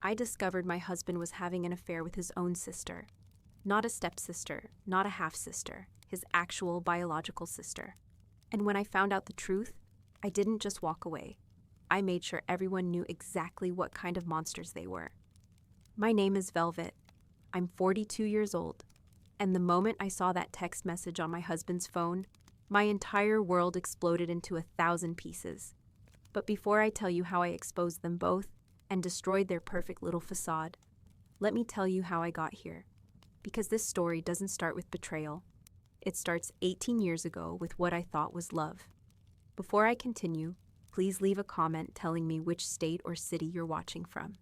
I discovered my husband was having an affair with his own sister. Not a stepsister, not a half-sister, his actual biological sister. And when I found out the truth, I didn't just walk away. I made sure everyone knew exactly what kind of monsters they were. My name is Velvet. I'm 42 years old. And the moment I saw that text message on my husband's phone, my entire world exploded into 1,000 pieces. But before I tell you how I exposed them both and destroyed their perfect little facade, let me tell you how I got here. Because this story doesn't start with betrayal. It starts 18 years ago with what I thought was love. Before I continue, please leave a comment telling me which state or city you're watching from.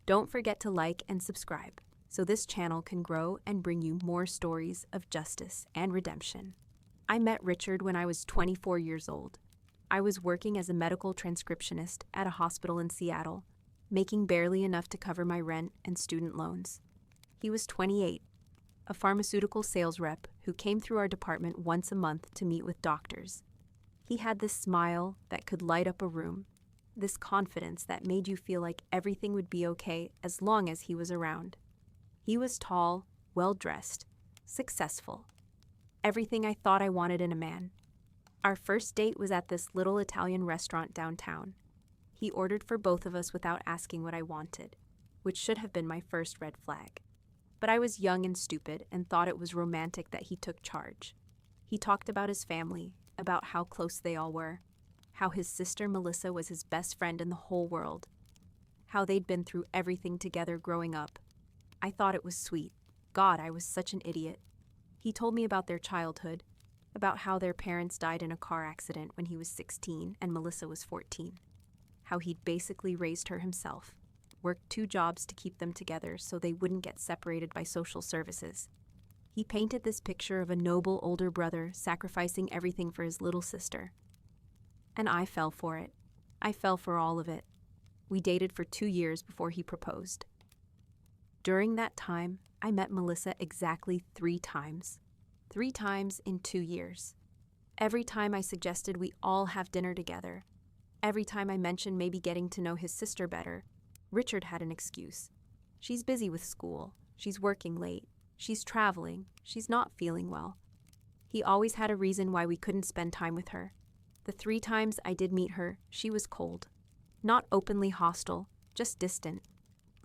Don't forget to like and subscribe so this channel can grow and bring you more stories of justice and redemption. I met Richard when I was 24 years old. I was working as a medical transcriptionist at a hospital in Seattle, making barely enough to cover my rent and student loans. He was 28, a pharmaceutical sales rep who came through our department once a month to meet with doctors. He had this smile that could light up a room, this confidence that made you feel like everything would be okay as long as he was around. He was tall, well-dressed, successful. Everything I thought I wanted in a man. Our first date was at this little Italian restaurant downtown. He ordered for both of us without asking what I wanted, which should have been my first red flag. But I was young and stupid and thought it was romantic that he took charge. He talked about his family, about how close they all were, how his sister Melissa was his best friend in the whole world, how they'd been through everything together growing up. I thought it was sweet. God, I was such an idiot. He told me about their childhood, about how their parents died in a car accident when he was 16 and Melissa was 14, how he'd basically raised her himself, worked 2 jobs to keep them together so they wouldn't get separated by social services. He painted this picture of a noble older brother sacrificing everything for his little sister. And I fell for it. I fell for all of it. We dated for 2 years before he proposed. During that time, I met Melissa exactly 3 times. 3 times in 2 years. Every time I suggested we all have dinner together, every time I mentioned maybe getting to know his sister better, Richard had an excuse. She's busy with school. She's working late. She's traveling. She's not feeling well. He always had a reason why we couldn't spend time with her. The 3 times I did meet her, she was cold. Not openly hostile, just distant.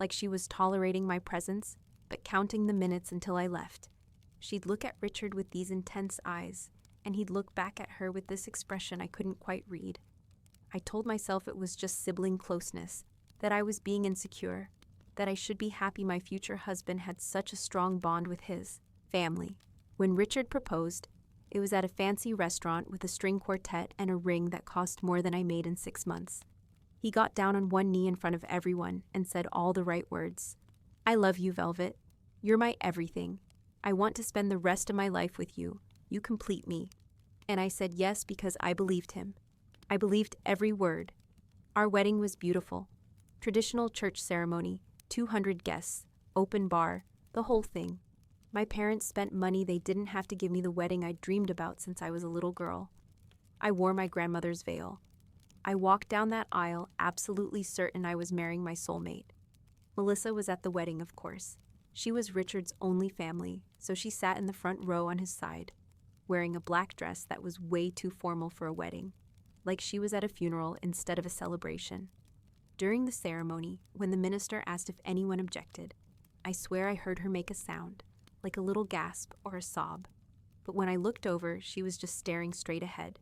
Like she was tolerating my presence, but counting the minutes until I left. She'd look at Richard with these intense eyes, and he'd look back at her with this expression I couldn't quite read. I told myself it was just sibling closeness, that I was being insecure, that I should be happy my future husband had such a strong bond with his family. When Richard proposed, it was at a fancy restaurant with a string quartet and a ring that cost more than I made in 6 months. He got down on one knee in front of everyone and said all the right words. I love you, Velvet. You're my everything. I want to spend the rest of my life with you. You complete me. And I said yes because I believed him. I believed every word. Our wedding was beautiful. Traditional church ceremony, 200 guests, open bar, the whole thing. My parents spent money they didn't have to give me the wedding I dreamed about since I was a little girl. I wore my grandmother's veil. I walked down that aisle absolutely certain I was marrying my soulmate. Melissa was at the wedding, of course. She was Richard's only family, so she sat in the front row on his side, wearing a black dress that was way too formal for a wedding, like she was at a funeral instead of a celebration. During the ceremony, when the minister asked if anyone objected, I swear I heard her make a sound, like a little gasp or a sob. But when I looked over, she was just staring straight ahead,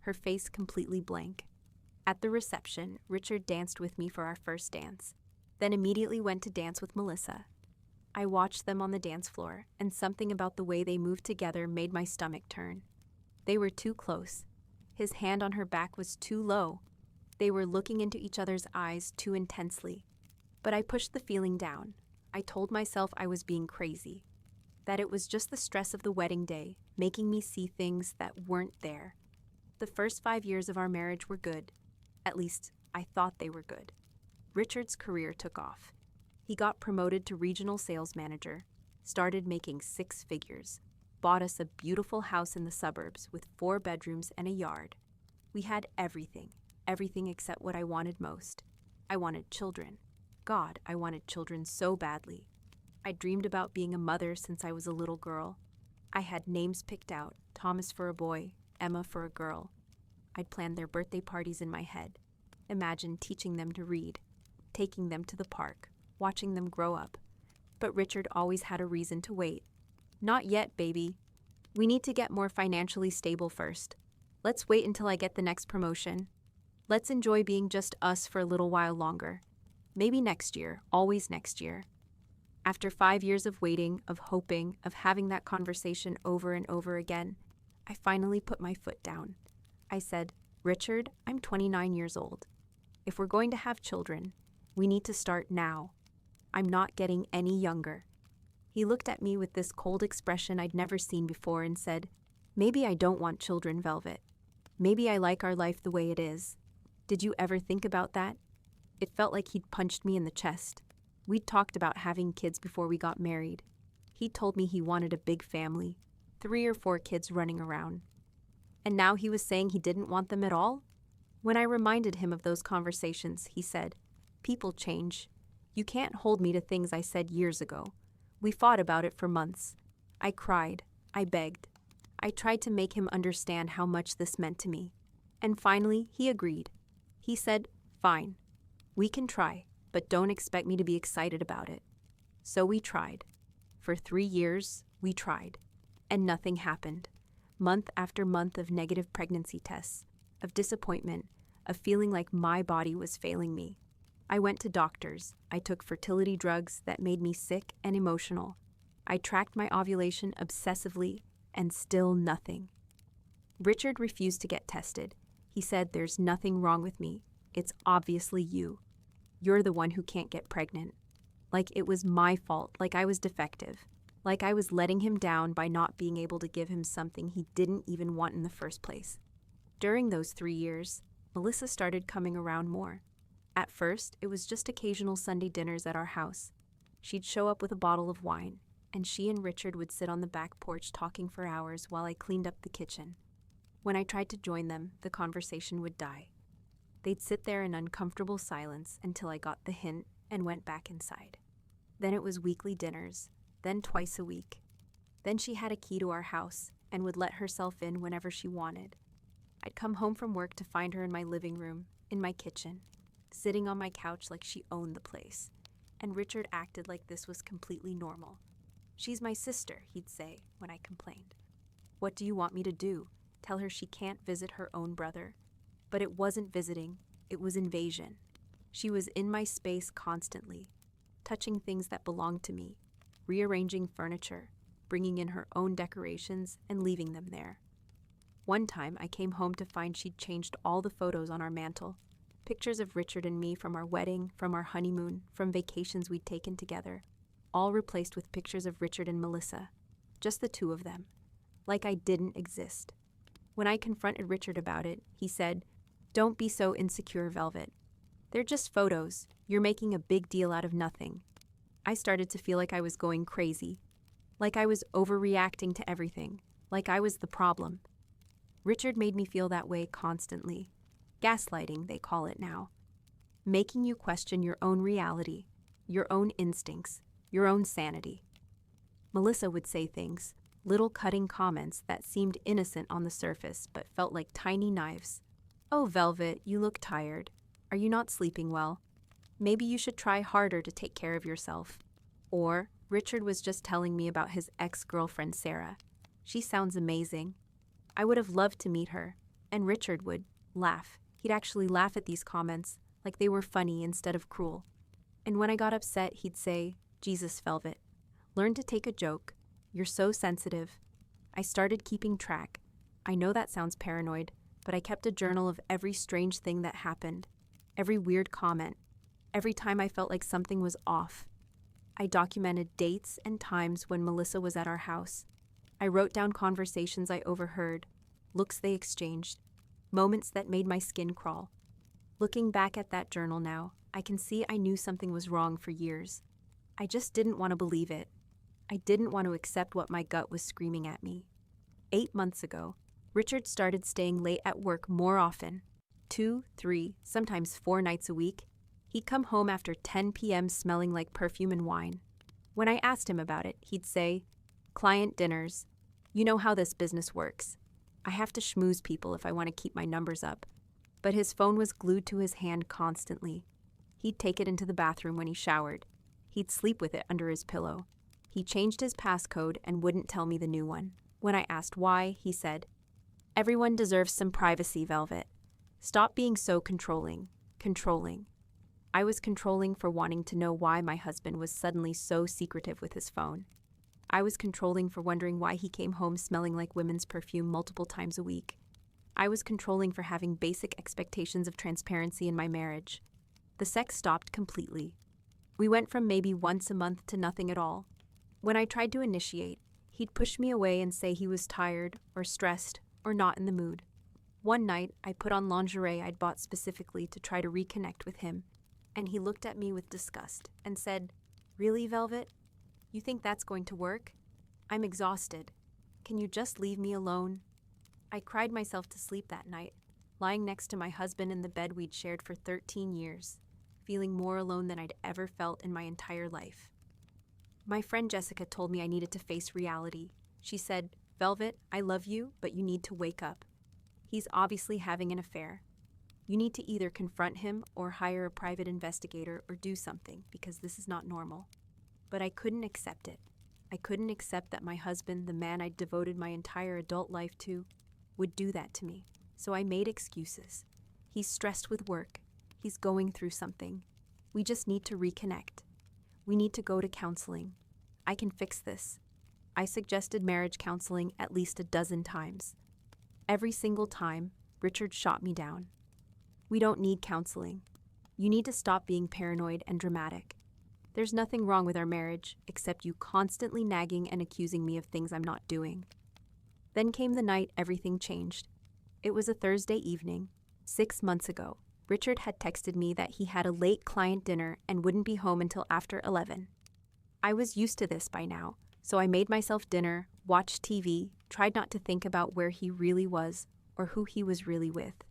her face completely blank. At the reception, Richard danced with me for our first dance, then immediately went to dance with Melissa. I watched them on the dance floor, and something about the way they moved together made my stomach turn. They were too close. His hand on her back was too low. They were looking into each other's eyes too intensely. But I pushed the feeling down. I told myself I was being crazy, that it was just the stress of the wedding day, making me see things that weren't there. The first 5 years of our marriage were good. At least, I thought they were good. Richard's career took off. He got promoted to regional sales manager, started making 6 figures, bought us a beautiful house in the suburbs with 4 bedrooms and a yard. We had everything except what I wanted most. I wanted children. God, I wanted children so badly. I dreamed about being a mother since I was a little girl. I had names picked out, Thomas for a boy, Emma for a girl. I'd planned their birthday parties in my head. Imagine teaching them to read, taking them to the park, watching them grow up. But Richard always had a reason to wait. Not yet, baby. We need to get more financially stable first. Let's wait until I get the next promotion. Let's enjoy being just us for a little while longer. Maybe next year, always next year. After 5 years of waiting, of hoping, of having that conversation over and over again, I finally put my foot down. I said, Richard, I'm 29 years old. If we're going to have children, we need to start now. I'm not getting any younger. He looked at me with this cold expression I'd never seen before and said, maybe I don't want children, Velvet. Maybe I like our life the way it is. Did you ever think about that? It felt like he'd punched me in the chest. We'd talked about having kids before we got married. He told me he wanted a big family, 3 or 4 kids running around. And now he was saying he didn't want them at all? When I reminded him of those conversations, he said, people change. You can't hold me to things I said years ago. We fought about it for months. I cried. I begged. I tried to make him understand how much this meant to me. And finally, he agreed. He said, fine. We can try, but don't expect me to be excited about it. So we tried. For 3 years, we tried. And nothing happened. Month after month of negative pregnancy tests, of disappointment, of feeling like my body was failing me. I went to doctors. I took fertility drugs that made me sick and emotional. I tracked my ovulation obsessively, and still nothing. Richard refused to get tested. He said, there's nothing wrong with me. It's obviously you. You're the one who can't get pregnant. Like it was my fault, like I was defective. Like I was letting him down by not being able to give him something he didn't even want in the first place. During those 3 years, Melissa started coming around more. At first, it was just occasional Sunday dinners at our house. She'd show up with a bottle of wine, and she and Richard would sit on the back porch talking for hours while I cleaned up the kitchen. When I tried to join them, the conversation would die. They'd sit there in uncomfortable silence until I got the hint and went back inside. Then it was weekly dinners, then twice a week. Then she had a key to our house and would let herself in whenever she wanted. I'd come home from work to find her in my living room, in my kitchen, sitting on my couch like she owned the place. And Richard acted like this was completely normal. She's my sister, he'd say when I complained. What do you want me to do? Tell her she can't visit her own brother? But it wasn't visiting, it was invasion. She was in my space constantly, touching things that belonged to me, rearranging furniture, bringing in her own decorations and leaving them there. One time I came home to find she'd changed all the photos on our mantle. Pictures of Richard and me from our wedding, from our honeymoon, from vacations we'd taken together, all replaced with pictures of Richard and Melissa, just the two of them, like I didn't exist. When I confronted Richard about it, he said, "Don't be so insecure, Velvet. They're just photos. You're making a big deal out of nothing." I started to feel like I was going crazy, like I was overreacting to everything, like I was the problem. Richard made me feel that way constantly. Gaslighting, they call it now. Making you question your own reality, your own instincts, your own sanity. Melissa would say things, little cutting comments that seemed innocent on the surface but felt like tiny knives. "Oh, Velvet, you look tired. Are you not sleeping well? Maybe you should try harder to take care of yourself." Or, Richard was just telling me about his ex-girlfriend Sarah. "She sounds amazing. I would have loved to meet her." And Richard would laugh. He'd actually laugh at these comments, like they were funny instead of cruel. And when I got upset, he'd say, "Jesus, Velvet, learn to take a joke. You're so sensitive." I started keeping track. I know that sounds paranoid, but I kept a journal of every strange thing that happened, every weird comment, every time I felt like something was off. I documented dates and times when Melissa was at our house. I wrote down conversations I overheard, looks they exchanged, moments that made my skin crawl. Looking back at that journal now, I can see I knew something was wrong for years. I just didn't want to believe it. I didn't want to accept what my gut was screaming at me. 8 months ago, Richard started staying late at work more often, 2, 3, sometimes 4 nights a week. He'd come home after 10 p.m. smelling like perfume and wine. When I asked him about it, he'd say, "Client dinners. You know how this business works. I have to schmooze people if I want to keep my numbers up." But his phone was glued to his hand constantly. He'd take it into the bathroom when he showered. He'd sleep with it under his pillow. He changed his passcode and wouldn't tell me the new one. When I asked why, he said, "Everyone deserves some privacy, Velvet. Stop being so controlling." Controlling. I was controlling for wanting to know why my husband was suddenly so secretive with his phone. I was controlling for wondering why he came home smelling like women's perfume multiple times a week. I was controlling for having basic expectations of transparency in my marriage. The sex stopped completely. We went from maybe once a month to nothing at all. When I tried to initiate, he'd push me away and say he was tired or stressed or not in the mood. One night, I put on lingerie I'd bought specifically to try to reconnect with him, and he looked at me with disgust and said, "Really, Velvet? You think that's going to work? I'm exhausted. Can you just leave me alone?" I cried myself to sleep that night, lying next to my husband in the bed we'd shared for 13 years, feeling more alone than I'd ever felt in my entire life. My friend Jessica told me I needed to face reality. She said, "Velvet, I love you, but you need to wake up. He's obviously having an affair. You need to either confront him or hire a private investigator or do something, because this is not normal." But I couldn't accept it. I couldn't accept that my husband, the man I'd devoted my entire adult life to, would do that to me. So I made excuses. He's stressed with work. He's going through something. We just need to reconnect. We need to go to counseling. I can fix this. I suggested marriage counseling at least a dozen times. Every single time, Richard shot me down. "We don't need counseling. You need to stop being paranoid and dramatic. There's nothing wrong with our marriage except you constantly nagging and accusing me of things I'm not doing." Then came the night everything changed. It was a Thursday evening. 6 months ago, Richard had texted me that he had a late client dinner and wouldn't be home until after 11. I was used to this by now, so I made myself dinner, watched TV, tried not to think about where he really was or who he was really with.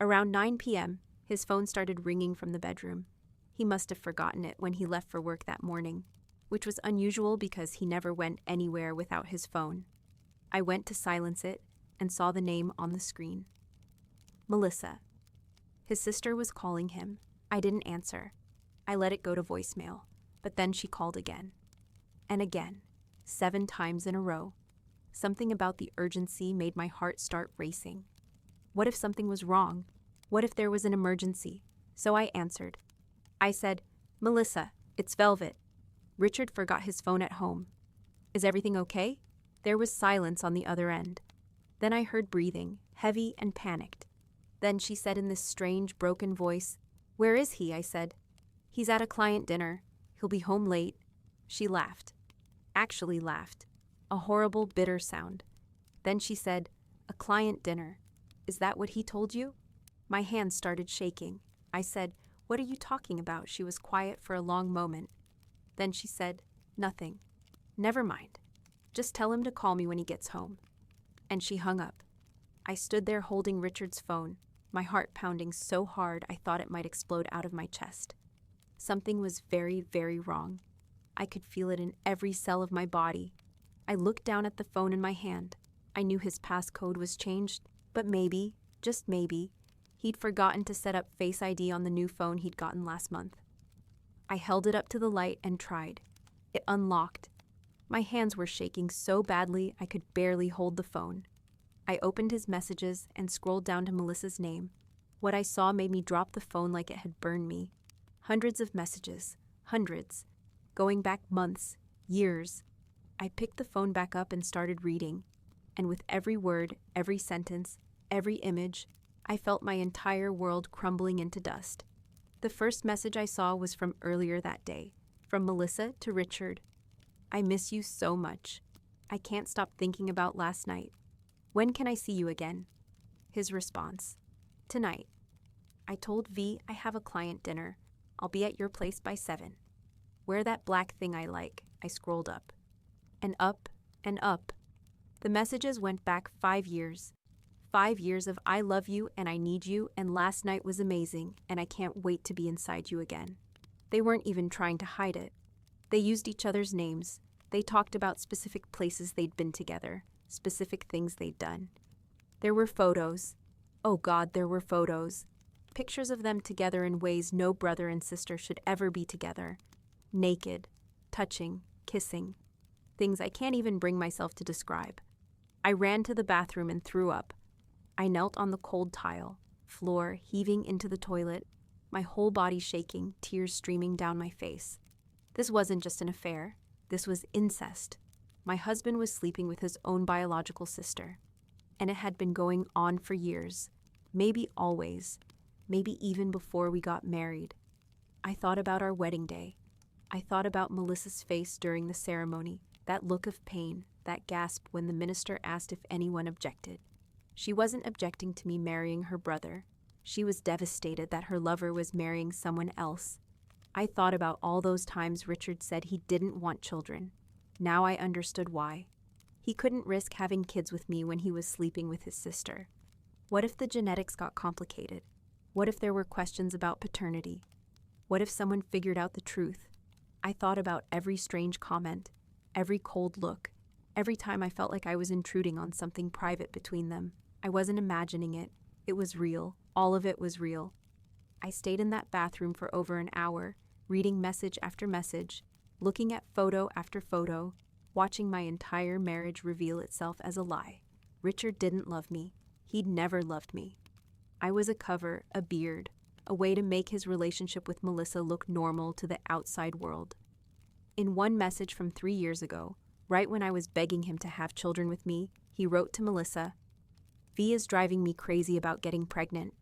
Around 9 p.m., his phone started ringing from the bedroom. He must have forgotten it when he left for work that morning, which was unusual because he never went anywhere without his phone. I went to silence it and saw the name on the screen. Melissa. His sister was calling him. I didn't answer. I let it go to voicemail, but then she called again. And again, 7 times in a row. Something about the urgency made my heart start racing. What if something was wrong? What if there was an emergency? So I answered. I said, "Melissa, it's Velvet." Richard forgot his phone at home. "Is everything okay?" There was silence on the other end. Then I heard breathing, heavy and panicked. Then she said in this strange, broken voice, "Where is he?" I said, "He's at a client dinner. He'll be home late." She laughed. Actually laughed. A horrible, bitter sound. Then she said, "A client dinner. Is that what he told you?" My hands started shaking. I said, "What are you talking about?" She was quiet for a long moment. Then she said, "Nothing. Never mind. Just tell him to call me when he gets home." And she hung up. I stood there holding Richard's phone, my heart pounding so hard I thought it might explode out of my chest. Something was very, very wrong. I could feel it in every cell of my body. I looked down at the phone in my hand. I knew his passcode was changed, but maybe, just maybe, he'd forgotten to set up Face ID on the new phone he'd gotten last month. I held it up to the light and tried. It unlocked. My hands were shaking so badly I could barely hold the phone. I opened his messages and scrolled down to Melissa's name. What I saw made me drop the phone like it had burned me. Hundreds of messages. Hundreds. Going back months. Years. I picked the phone back up and started reading. And with every word, every sentence, every image, I felt my entire world crumbling into dust. The first message I saw was from earlier that day. From Melissa to Richard. "I miss you so much. I can't stop thinking about last night. When can I see you again?" His response. "Tonight. I told V I have a client dinner. I'll be at your place by 7. Wear that black thing I like." I scrolled up. And up and up. The messages went back 5 years. 5 years of I love you and I need you, and last night was amazing and I can't wait to be inside you again. They weren't even trying to hide it. They used each other's names. They talked about specific places they'd been together, specific things they'd done. There were photos. Oh God, there were photos. Pictures of them together in ways no brother and sister should ever be together. Naked, touching, kissing. Things I can't even bring myself to describe. I ran to the bathroom and threw up. I knelt on the cold tile, floor heaving into the toilet, my whole body shaking, tears streaming down my face. This wasn't just an affair. This was incest. My husband was sleeping with his own biological sister. And it had been going on for years. Maybe always. Maybe even before we got married. I thought about our wedding day. I thought about Melissa's face during the ceremony, that look of pain, that gasp when the minister asked if anyone objected. She wasn't objecting to me marrying her brother. She was devastated that her lover was marrying someone else. I thought about all those times Richard said he didn't want children. Now I understood why. He couldn't risk having kids with me when he was sleeping with his sister. What if the genetics got complicated? What if there were questions about paternity? What if someone figured out the truth? I thought about every strange comment, every cold look, every time I felt like I was intruding on something private between them. I wasn't imagining it. It was real. All of it was real. I stayed in that bathroom for over an hour, reading message after message, looking at photo after photo, watching my entire marriage reveal itself as a lie. Richard didn't love me. He'd never loved me. I was a cover, a beard, a way to make his relationship with Melissa look normal to the outside world. In one message from 3 years ago, right when I was begging him to have children with me, he wrote to Melissa, "V is driving me crazy about getting pregnant.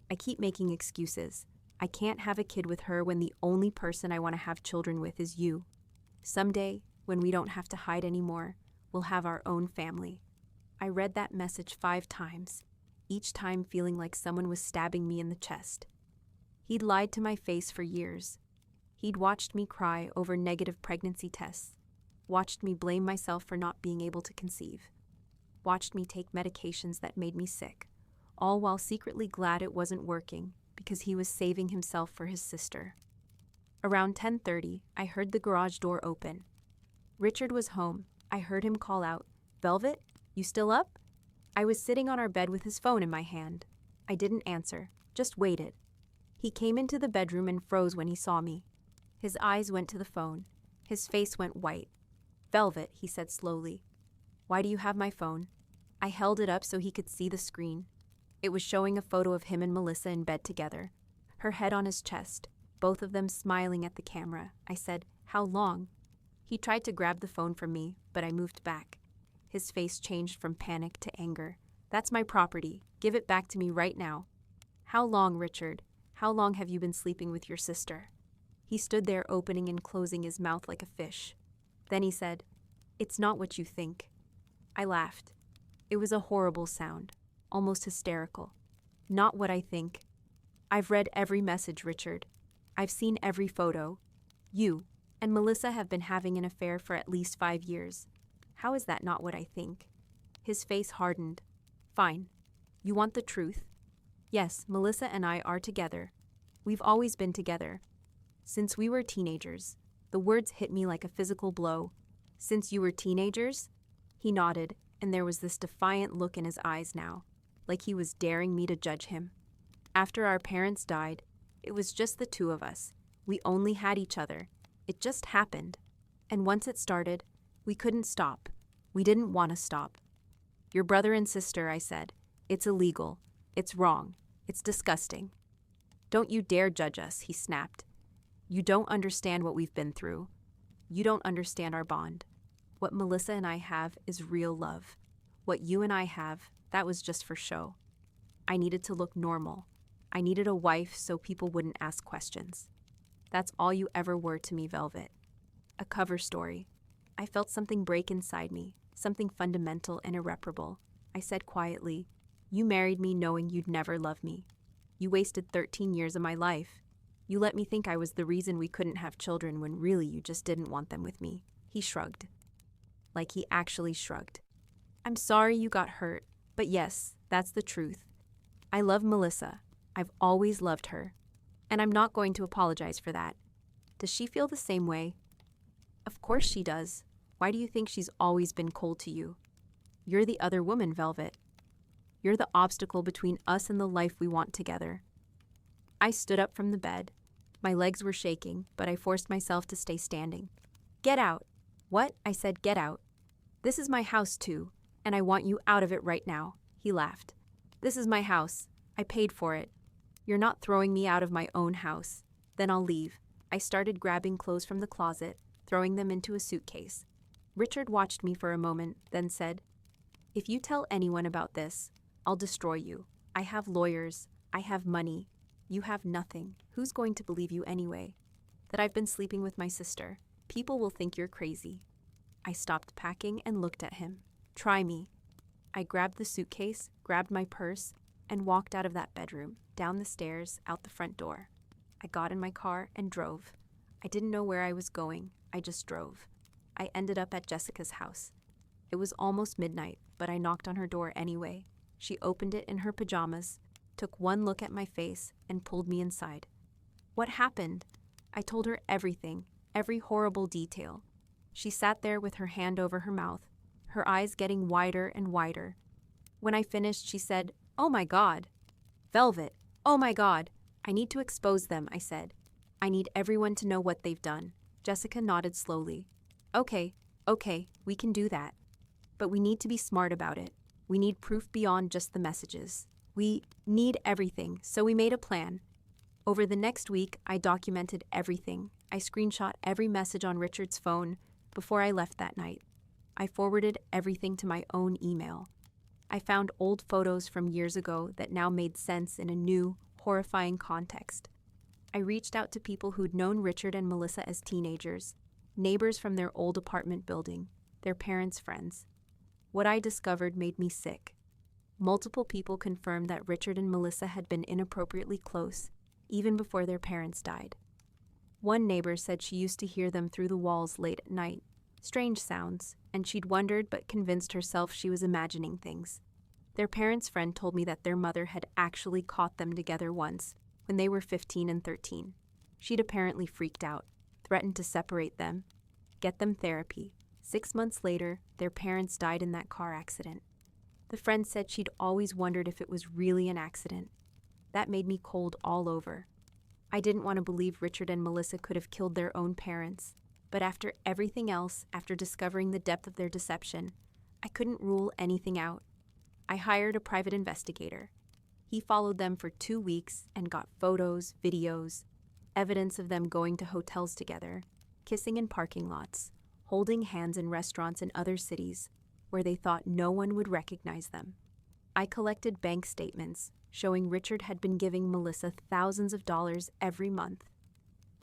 I keep making excuses. I can't have a kid with her when the only person I want to have children with is you. Someday, when we don't have to hide anymore, we'll have our own family." I read that message 5 times, each time feeling like someone was stabbing me in the chest. He'd lied to my face for years. He'd watched me cry over negative pregnancy tests, watched me blame myself for not being able to conceive, watched me take medications that made me sick, all while secretly glad it wasn't working because he was saving himself for his sister. Around 10:30, I heard the garage door open. Richard was home. I heard him call out, "Velvet, you still up?" I was sitting on our bed with his phone in my hand. I didn't answer, just waited. He came into the bedroom and froze when he saw me. His eyes went to the phone. His face went white. "Velvet," he said slowly. "Why do you have my phone?" I held it up so he could see the screen. It was showing a photo of him and Melissa in bed together, her head on his chest, both of them smiling at the camera. I said, "How long?" He tried to grab the phone from me, but I moved back. His face changed from panic to anger. "That's my property. Give it back to me right now." "How long, Richard? How long have you been sleeping with your sister?" He stood there opening and closing his mouth like a fish. Then he said, "It's not what you think." I laughed. It was a horrible sound, almost hysterical. "Not what I think. I've read every message, Richard. I've seen every photo. You and Melissa have been having an affair for at least 5 years. How is that not what I think?" His face hardened. "Fine. You want the truth? Yes, Melissa and I are together. We've always been together. Since we were teenagers." The words hit me like a physical blow. "Since you were teenagers?" He nodded, and there was this defiant look in his eyes now, like he was daring me to judge him. "After our parents died, it was just the two of us. We only had each other. It just happened. And once it started, we couldn't stop. We didn't want to stop." "Your brother and sister," I said. "It's illegal. It's wrong. It's disgusting." "Don't you dare judge us," he snapped. "You don't understand what we've been through. You don't understand our bond. What Melissa and I have is real love. What you and I have, that was just for show. I needed to look normal. I needed a wife so people wouldn't ask questions. That's all you ever were to me, Velvet. A cover story." I felt something break inside me, something fundamental and irreparable. I said quietly, "You married me knowing you'd never love me. You wasted 13 years of my life. You let me think I was the reason we couldn't have children when really you just didn't want them with me." He shrugged. Like he actually shrugged. "I'm sorry you got hurt, but yes, That's the truth. I love Melissa. I've always loved her. And I'm not going to apologize for that. Does she feel the same way? Of course she does. Why do you think she's always been cold to you? You're the other woman, Velvet. You're the obstacle between us and the life we want together. I stood up from the bed. My legs were shaking, but I forced myself to stay standing. Get out. What? I said, get out. This is my house too, and I want you out of it right now. He laughed. This is my house. I paid for it. You're not throwing me out of my own house. Then I'll leave. I started grabbing clothes from the closet, throwing them into a suitcase. Richard watched me for a moment, then said, If you tell anyone about this, I'll destroy you. I have lawyers. I have money. You have nothing. Who's going to believe you anyway? That I've been sleeping with my sister. People will think you're crazy. I stopped packing and looked at him. Try me. I grabbed the suitcase, grabbed my purse, and walked out of that bedroom, down the stairs, out the front door. I got in my car and drove. I didn't know where I was going. I just drove. I ended up at Jessica's house. It was almost midnight, but I knocked on her door anyway. She opened it in her pajamas, took one look at my face, and pulled me inside. What happened? I told her everything, every horrible detail. She sat there with her hand over her mouth, her eyes getting wider and wider. When I finished, she said, Oh my God. Velvet, oh my God. I need to expose them, I said. I need everyone to know what they've done. Jessica nodded slowly. Okay, we can do that. But we need to be smart about it. We need proof beyond just the messages. We need everything, so we made a plan. Over the next week, I documented everything. I screenshot every message on Richard's phone before I left that night. I forwarded everything to my own email. I found old photos from years ago that now made sense in a new, horrifying context. I reached out to people who'd known Richard and Melissa as teenagers, neighbors from their old apartment building, their parents' friends. What I discovered made me sick. Multiple people confirmed that Richard and Melissa had been inappropriately close, even before their parents died. One neighbor said she used to hear them through the walls late at night, strange sounds, and she'd wondered but convinced herself she was imagining things. Their parents' friend told me that their mother had actually caught them together once, when they were 15 and 13. She'd apparently freaked out, threatened to separate them, get them therapy. 6 months later, their parents died in that car accident. The friend said she'd always wondered if it was really an accident. That made me cold all over. I didn't want to believe Richard and Melissa could have killed their own parents, but after everything else, after discovering the depth of their deception, I couldn't rule anything out. I hired a private investigator. He followed them for 2 weeks and got photos, videos, evidence of them going to hotels together, kissing in parking lots, holding hands in restaurants in other cities where they thought no one would recognize them. I collected bank statements showing Richard had been giving Melissa thousands of dollars every month.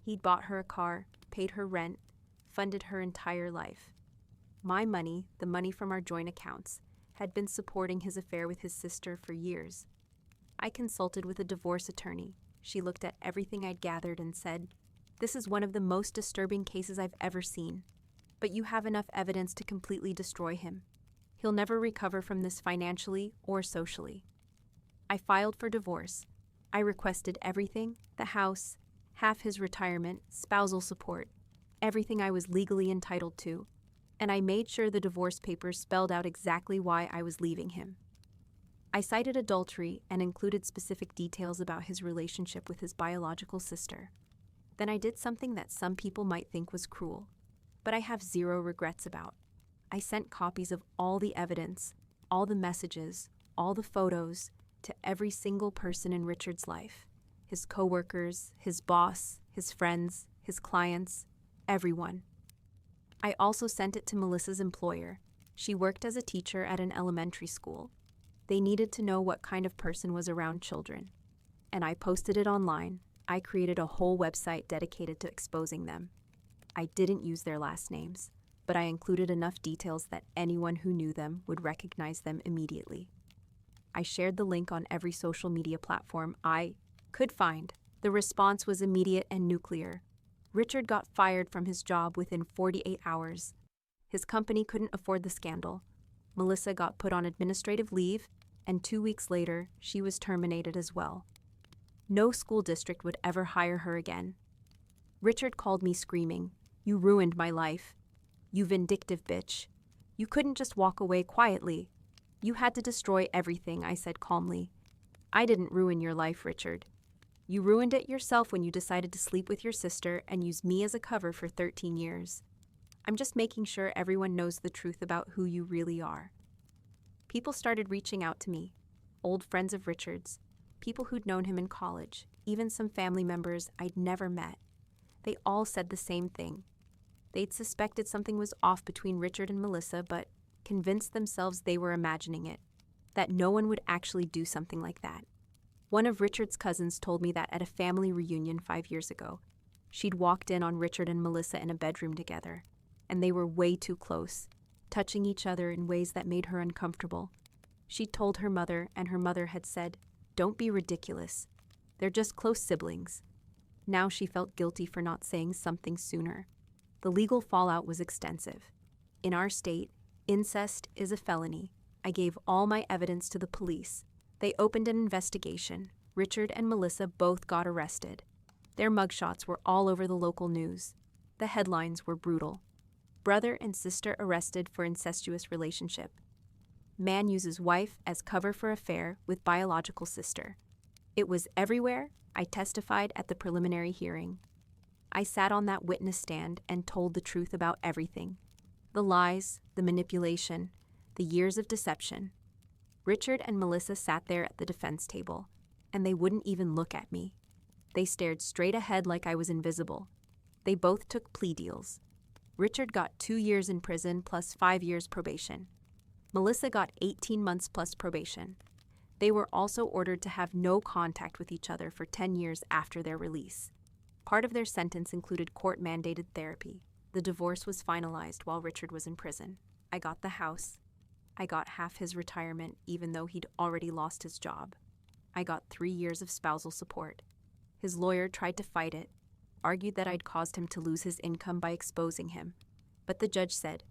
He'd bought her a car, paid her rent, funded her entire life. My money, the money from our joint accounts, had been supporting his affair with his sister for years. I consulted with a divorce attorney. She looked at everything I'd gathered and said, This is one of the most disturbing cases I've ever seen. But you have enough evidence to completely destroy him. He'll never recover from this financially or socially. I filed for divorce. I requested everything, the house, half his retirement, spousal support, everything I was legally entitled to, and I made sure the divorce papers spelled out exactly why I was leaving him. I cited adultery and included specific details about his relationship with his biological sister. Then I did something that some people might think was cruel, but I have zero regrets about. I sent copies of all the evidence, all the messages, all the photos, to every single person in Richard's life. His coworkers, his boss, his friends, his clients, everyone. I also sent it to Melissa's employer. She worked as a teacher at an elementary school. They needed to know what kind of person was around children. And I posted it online. I created a whole website dedicated to exposing them. I didn't use their last names, but I included enough details that anyone who knew them would recognize them immediately. I shared the link on every social media platform I could find. The response was immediate and nuclear. Richard got fired from his job within 48 hours. His company couldn't afford the scandal. Melissa got put on administrative leave, and 2 weeks later, she was terminated as well. No school district would ever hire her again. Richard called me screaming, "You ruined my life. You vindictive bitch. You couldn't just walk away quietly. You had to destroy everything," I said calmly. "I didn't ruin your life, Richard. You ruined it yourself when you decided to sleep with your sister and use me as a cover for 13 years. I'm just making sure everyone knows the truth about who you really are." People started reaching out to me, old friends of Richard's, people who'd known him in college, even some family members I'd never met. They all said the same thing. They'd suspected something was off between Richard and Melissa, but convinced themselves they were imagining it, that no one would actually do something like that. One of Richard's cousins told me that at a family reunion 5 years ago, she'd walked in on Richard and Melissa in a bedroom together, and they were way too close, touching each other in ways that made her uncomfortable. She'd told her mother, and her mother had said, "Don't be ridiculous. They're just close siblings." Now she felt guilty for not saying something sooner. The legal fallout was extensive. In our state, incest is a felony. I gave all my evidence to the police. They opened an investigation. Richard and Melissa both got arrested. Their mugshots were all over the local news. The headlines were brutal. Brother and sister arrested for incestuous relationship. Man uses wife as cover for affair with biological sister. It was everywhere. I testified at the preliminary hearing. I sat on that witness stand and told the truth about everything. The lies, the manipulation, the years of deception. Richard and Melissa sat there at the defense table, and they wouldn't even look at me. They stared straight ahead like I was invisible. They both took plea deals. Richard got 2 years in prison plus 5 years probation. Melissa got 18 months plus probation. They were also ordered to have no contact with each other for 10 years after their release. Part of their sentence included court-mandated therapy. The divorce was finalized while Richard was in prison. I got the house. I got half his retirement, even though he'd already lost his job. I got 3 years of spousal support. His lawyer tried to fight it, argued that I'd caused him to lose his income by exposing him. But the judge said,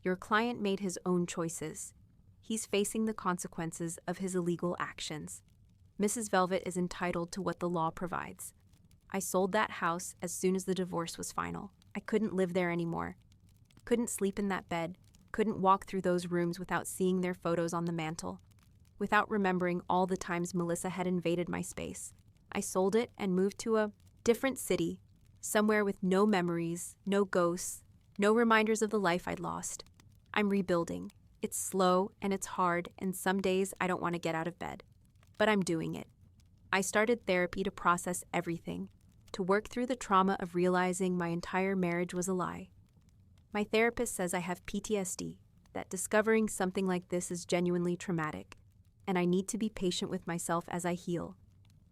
"Your client made his own choices. He's facing the consequences of his illegal actions. Mrs. Velvet is entitled to what the law provides." I sold that house as soon as the divorce was final. I couldn't live there anymore. Couldn't sleep in that bed. Couldn't walk through those rooms without seeing their photos on the mantle. Without remembering all the times Melissa had invaded my space. I sold it and moved to a different city, somewhere with no memories, no ghosts, no reminders of the life I'd lost. I'm rebuilding. It's slow and it's hard, and some days I don't want to get out of bed. But I'm doing it. I started therapy to process everything, to work through the trauma of realizing my entire marriage was a lie. My therapist says I have PTSD, that discovering something like this is genuinely traumatic, and I need to be patient with myself as I heal.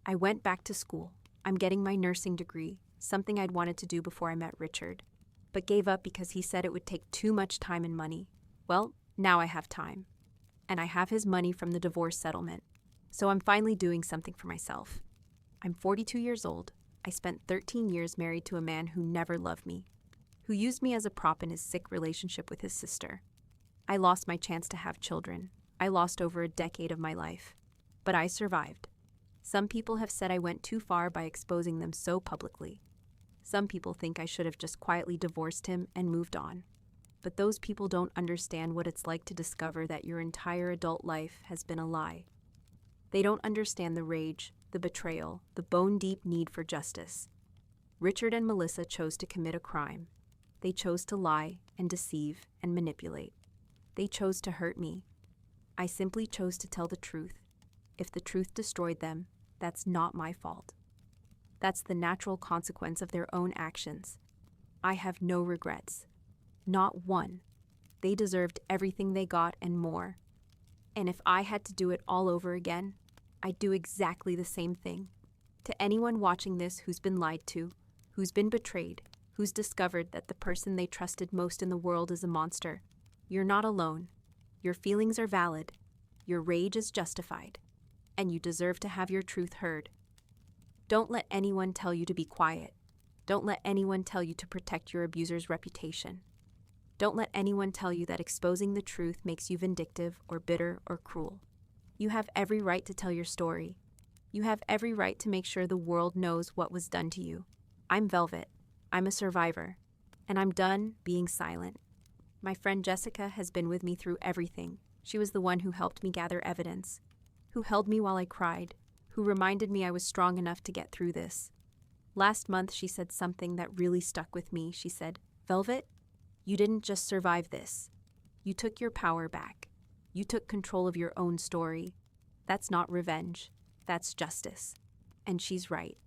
I went back to school. I'm getting my nursing degree, something I'd wanted to do before I met Richard, but gave up because he said it would take too much time and money. Well, now I have time, and I have his money from the divorce settlement, so I'm finally doing something for myself. I'm 42 years old. I spent 13 years married to a man who never loved me, who used me as a prop in his sick relationship with his sister. I lost my chance to have children. I lost over a decade of my life, but I survived. Some people have said I went too far by exposing them so publicly. Some people think I should have just quietly divorced him and moved on. But those people don't understand what it's like to discover that your entire adult life has been a lie. They don't understand the rage, the betrayal, the bone-deep need for justice. Richard and Melissa chose to commit a crime. They chose to lie and deceive and manipulate. They chose to hurt me. I simply chose to tell the truth. If the truth destroyed them, that's not my fault. That's the natural consequence of their own actions. I have no regrets. Not one. They deserved everything they got and more. And if I had to do it all over again, I'd do exactly the same thing. To anyone watching this who's been lied to, who's been betrayed, who's discovered that the person they trusted most in the world is a monster, you're not alone. Your feelings are valid. Your rage is justified. And you deserve to have your truth heard. Don't let anyone tell you to be quiet. Don't let anyone tell you to protect your abuser's reputation. Don't let anyone tell you that exposing the truth makes you vindictive or bitter or cruel. You have every right to tell your story. You have every right to make sure the world knows what was done to you. I'm Velvet. I'm a survivor. And I'm done being silent. My friend Jessica has been with me through everything. She was the one who helped me gather evidence, who held me while I cried, who reminded me I was strong enough to get through this. Last month, she said something that really stuck with me. She said, "Velvet, you didn't just survive this. You took your power back. You took control of your own story. That's not revenge. That's justice." And she's right.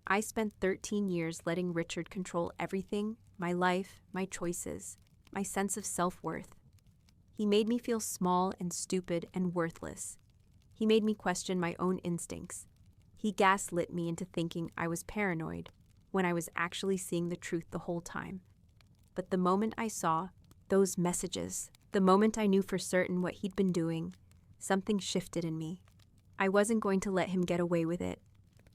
I spent 13 years letting Richard control everything, my life, my choices, my sense of self-worth. He made me feel small and stupid and worthless. He made me question my own instincts. He gaslit me into thinking I was paranoid when I was actually seeing the truth the whole time. But the moment I saw those messages, the moment I knew for certain what he'd been doing, something shifted in me. I wasn't going to let him get away with it.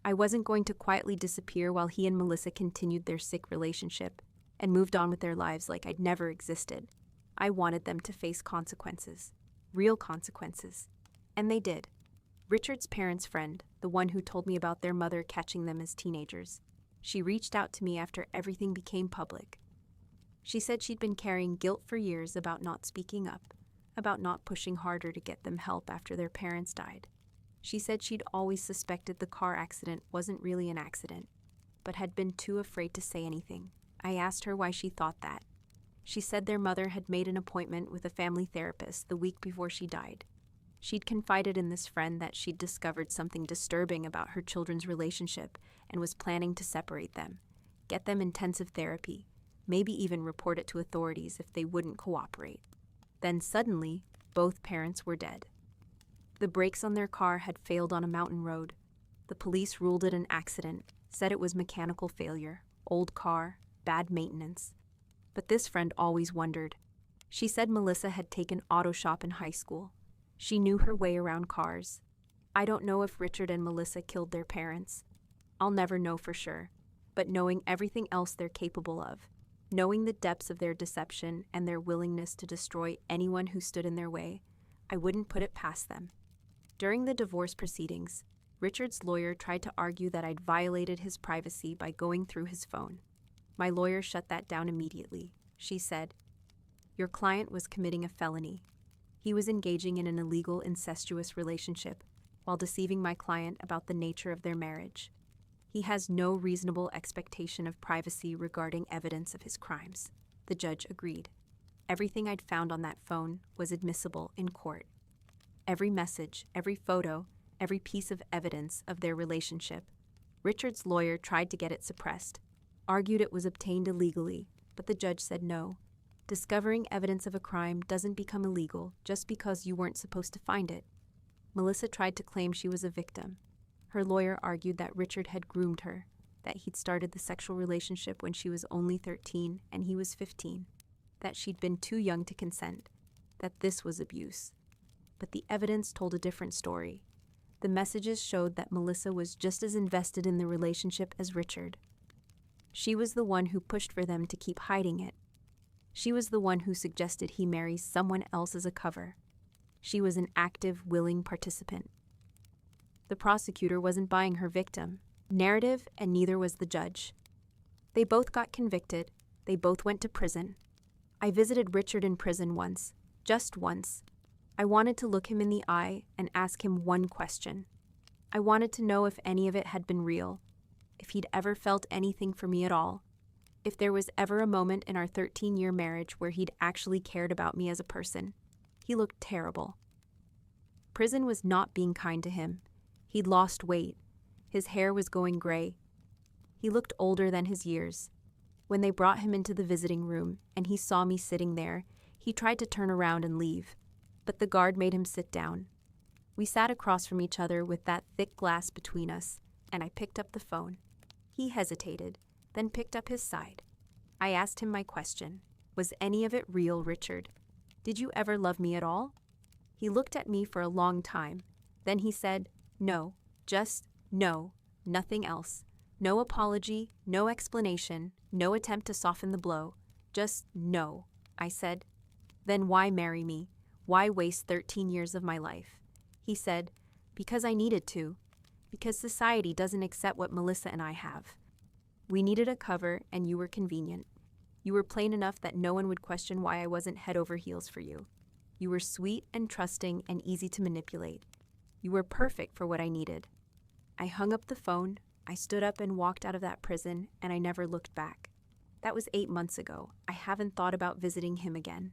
I wasn't going to quietly disappear while he and Melissa continued their sick relationship and moved on with their lives like I'd never existed. I wanted them to face consequences, real consequences. And they did. Richard's parents' friend, the one who told me about their mother catching them as teenagers, she reached out to me after everything became public. She said she'd been carrying guilt for years about not speaking up, about not pushing harder to get them help after their parents died. She said she'd always suspected the car accident wasn't really an accident, but had been too afraid to say anything. I asked her why she thought that. She said their mother had made an appointment with a family therapist the week before she died. She'd confided in this friend that she'd discovered something disturbing about her children's relationship and was planning to separate them, get them intensive therapy, maybe even report it to authorities if they wouldn't cooperate. Then suddenly, both parents were dead. The brakes on their car had failed on a mountain road. The police ruled it an accident, said it was mechanical failure, old car, bad maintenance. But this friend always wondered. She said Melissa had taken auto shop in high school. She knew her way around cars. I don't know if Richard and Melissa killed their parents. I'll never know for sure. But knowing everything else they're capable of, knowing the depths of their deception and their willingness to destroy anyone who stood in their way, I wouldn't put it past them. During the divorce proceedings, Richard's lawyer tried to argue that I'd violated his privacy by going through his phone. My lawyer shut that down immediately. She said, "Your client was committing a felony. He was engaging in an illegal, incestuous relationship while deceiving my client about the nature of their marriage. He has no reasonable expectation of privacy regarding evidence of his crimes." The judge agreed. Everything I'd found on that phone was admissible in court. Every message, every photo, every piece of evidence of their relationship. Richard's lawyer tried to get it suppressed, argued it was obtained illegally, but the judge said no. Discovering evidence of a crime doesn't become illegal just because you weren't supposed to find it. Melissa tried to claim she was a victim. Her lawyer argued that Richard had groomed her, that he'd started the sexual relationship when she was only 13 and he was 15, that she'd been too young to consent, that this was abuse. But the evidence told a different story. The messages showed that Melissa was just as invested in the relationship as Richard. She was the one who pushed for them to keep hiding it. She was the one who suggested he marry someone else as a cover. She was an active, willing participant. The prosecutor wasn't buying her victim narrative, and neither was the judge. They both got convicted. They both went to prison. I visited Richard in prison once, just once. I wanted to look him in the eye and ask him one question. I wanted to know if any of it had been real, if he'd ever felt anything for me at all, if there was ever a moment in our 13-year marriage where he'd actually cared about me as a person. He looked terrible. Prison was not being kind to him. He'd lost weight. His hair was going gray. He looked older than his years. When they brought him into the visiting room and he saw me sitting there, he tried to turn around and leave, but the guard made him sit down. We sat across from each other with that thick glass between us, and I picked up the phone. He hesitated, then picked up his side. I asked him my question. Was any of it real, Richard? Did you ever love me at all? He looked at me for a long time. Then he said, "No, just no, nothing else. No apology, no explanation, no attempt to soften the blow. Just no." I said, "Then why marry me? Why waste 13 years of my life?" He said, "Because I needed to. Because society doesn't accept what Melissa and I have. We needed a cover, and you were convenient. You were plain enough that no one would question why I wasn't head over heels for you. You were sweet and trusting and easy to manipulate. You were perfect for what I needed." I hung up the phone, I stood up and walked out of that prison, and I never looked back. That was 8 months ago. I haven't thought about visiting him again.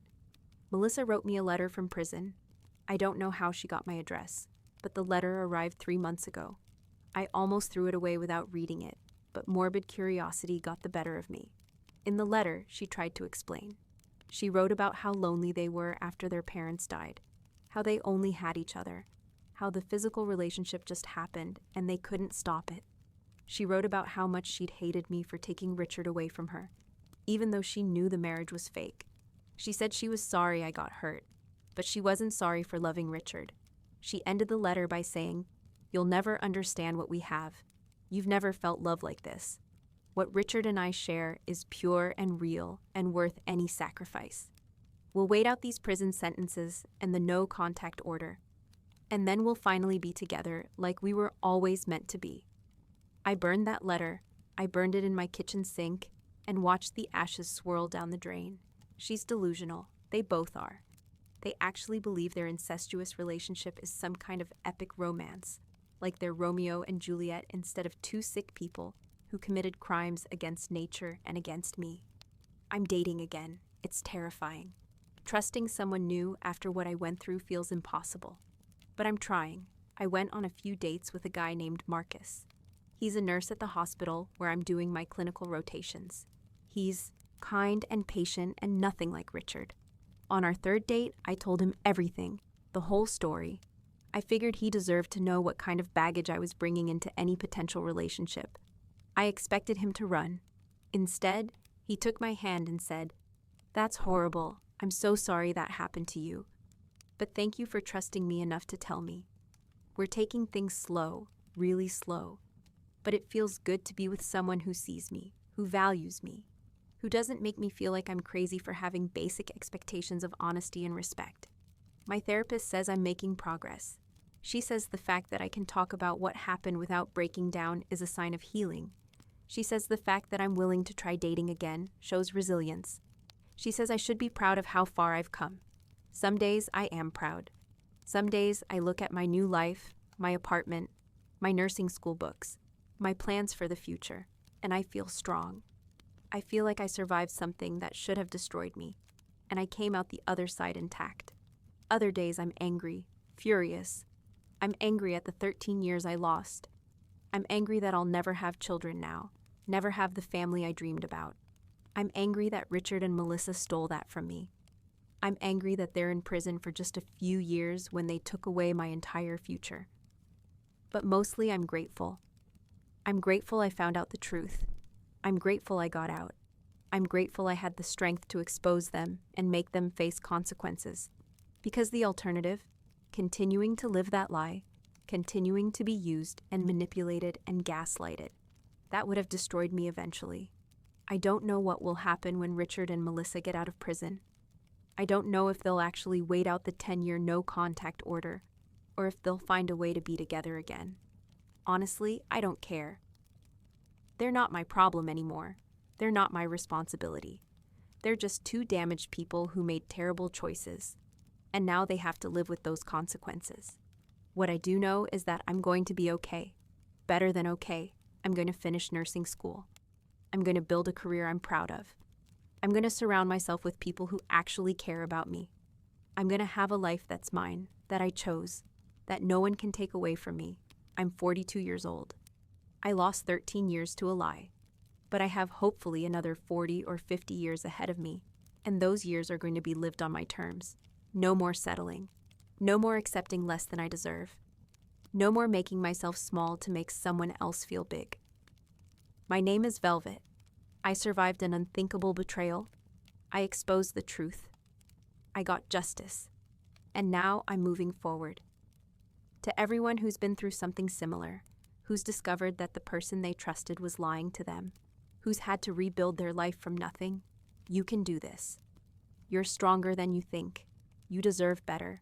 Melissa wrote me a letter from prison. I don't know how she got my address, but the letter arrived 3 months ago. I almost threw it away without reading it, but morbid curiosity got the better of me. In the letter, she tried to explain. She wrote about how lonely they were after their parents died, how they only had each other, how the physical relationship just happened and they couldn't stop it. She wrote about how much she'd hated me for taking Richard away from her, even though she knew the marriage was fake. She said she was sorry I got hurt, but she wasn't sorry for loving Richard. She ended the letter by saying, "You'll never understand what we have. You've never felt love like this. What Richard and I share is pure and real and worth any sacrifice. We'll wait out these prison sentences and the no contact order, and then we'll finally be together like we were always meant to be." I burned that letter. I burned it in my kitchen sink and watched the ashes swirl down the drain. She's delusional. They both are. They actually believe their incestuous relationship is some kind of epic romance, like they're Romeo and Juliet instead of two sick people who committed crimes against nature and against me. I'm dating again. It's terrifying. Trusting someone new after what I went through feels impossible. But I'm trying. I went on a few dates with a guy named Marcus. He's a nurse at the hospital where I'm doing my clinical rotations. He's kind and patient and nothing like Richard. On our third date, I told him everything, the whole story. I figured he deserved to know what kind of baggage I was bringing into any potential relationship. I expected him to run. Instead, he took my hand and said, "That's horrible. I'm so sorry that happened to you. But thank you for trusting me enough to tell me. We're taking things slow, really slow. But it feels good to be with someone who sees me, who values me, who doesn't make me feel like I'm crazy for having basic expectations of honesty and respect." My therapist says I'm making progress. She says the fact that I can talk about what happened without breaking down is a sign of healing. She says the fact that I'm willing to try dating again shows resilience. She says I should be proud of how far I've come. Some days I am proud. Some days I look at my new life, my apartment, my nursing school books, my plans for the future, and I feel strong. I feel like I survived something that should have destroyed me, and I came out the other side intact. Other days I'm angry, furious. I'm angry at the 13 years I lost. I'm angry that I'll never have children now, never have the family I dreamed about. I'm angry that Richard and Melissa stole that from me. I'm angry that they're in prison for just a few years when they took away my entire future. But mostly I'm grateful. I'm grateful I found out the truth. I'm grateful I got out. I'm grateful I had the strength to expose them and make them face consequences. Because the alternative, continuing to live that lie, continuing to be used and manipulated and gaslighted, that would have destroyed me eventually. I don't know what will happen when Richard and Melissa get out of prison. I don't know if they'll actually wait out the 10-year no-contact order, or if they'll find a way to be together again. Honestly, I don't care. They're not my problem anymore. They're not my responsibility. They're just two damaged people who made terrible choices, and now they have to live with those consequences. What I do know is that I'm going to be okay. Better than okay. I'm going to finish nursing school. I'm going to build a career I'm proud of. I'm going to surround myself with people who actually care about me. I'm going to have a life that's mine, that I chose, that no one can take away from me. I'm 42 years old. I lost 13 years to a lie, but I have hopefully another 40 or 50 years ahead of me, and those years are going to be lived on my terms. No more settling. No more accepting less than I deserve. No more making myself small to make someone else feel big. My name is Velvet. I survived an unthinkable betrayal. I exposed the truth. I got justice. And now I'm moving forward. To everyone who's been through something similar, who's discovered that the person they trusted was lying to them, who's had to rebuild their life from nothing, you can do this. You're stronger than you think. You deserve better.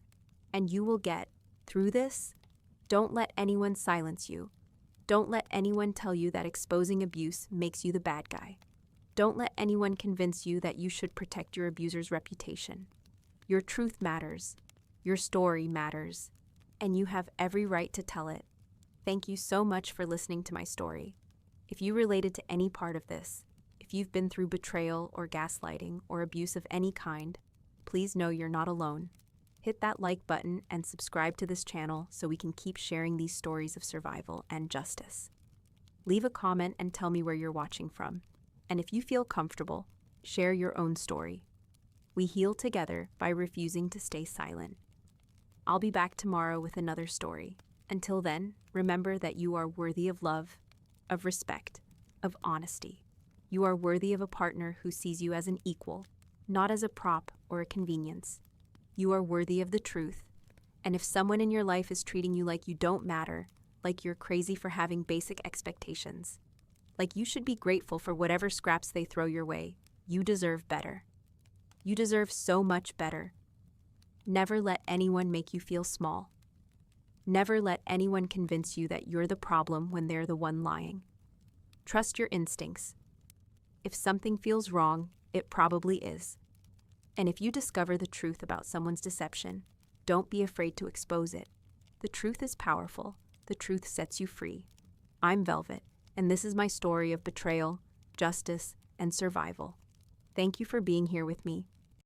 And you will get Through this, don't let anyone silence you. Don't let anyone tell you that exposing abuse makes you the bad guy. Don't let anyone convince you that you should protect your abuser's reputation. Your truth matters. Your story matters. And you have every right to tell it. Thank you so much for listening to my story. If you related to any part of this, if you've been through betrayal or gaslighting or abuse of any kind, please know you're not alone. Hit that like button and subscribe to this channel so we can keep sharing these stories of survival and justice. Leave a comment and tell me where you're watching from. And if you feel comfortable, share your own story. We heal together by refusing to stay silent. I'll be back tomorrow with another story. Until then, remember that you are worthy of love, of respect, of honesty. You are worthy of a partner who sees you as an equal, not as a prop or a convenience. You are worthy of the truth. And if someone in your life is treating you like you don't matter, like you're crazy for having basic expectations, like you should be grateful for whatever scraps they throw your way, you deserve better. You deserve so much better. Never let anyone make you feel small. Never let anyone convince you that you're the problem when they're the one lying. Trust your instincts. If something feels wrong, it probably is. And if you discover the truth about someone's deception, don't be afraid to expose it. The truth is powerful. The truth sets you free. I'm Velvet, and this is my story of betrayal, justice, and survival. Thank you for being here with me.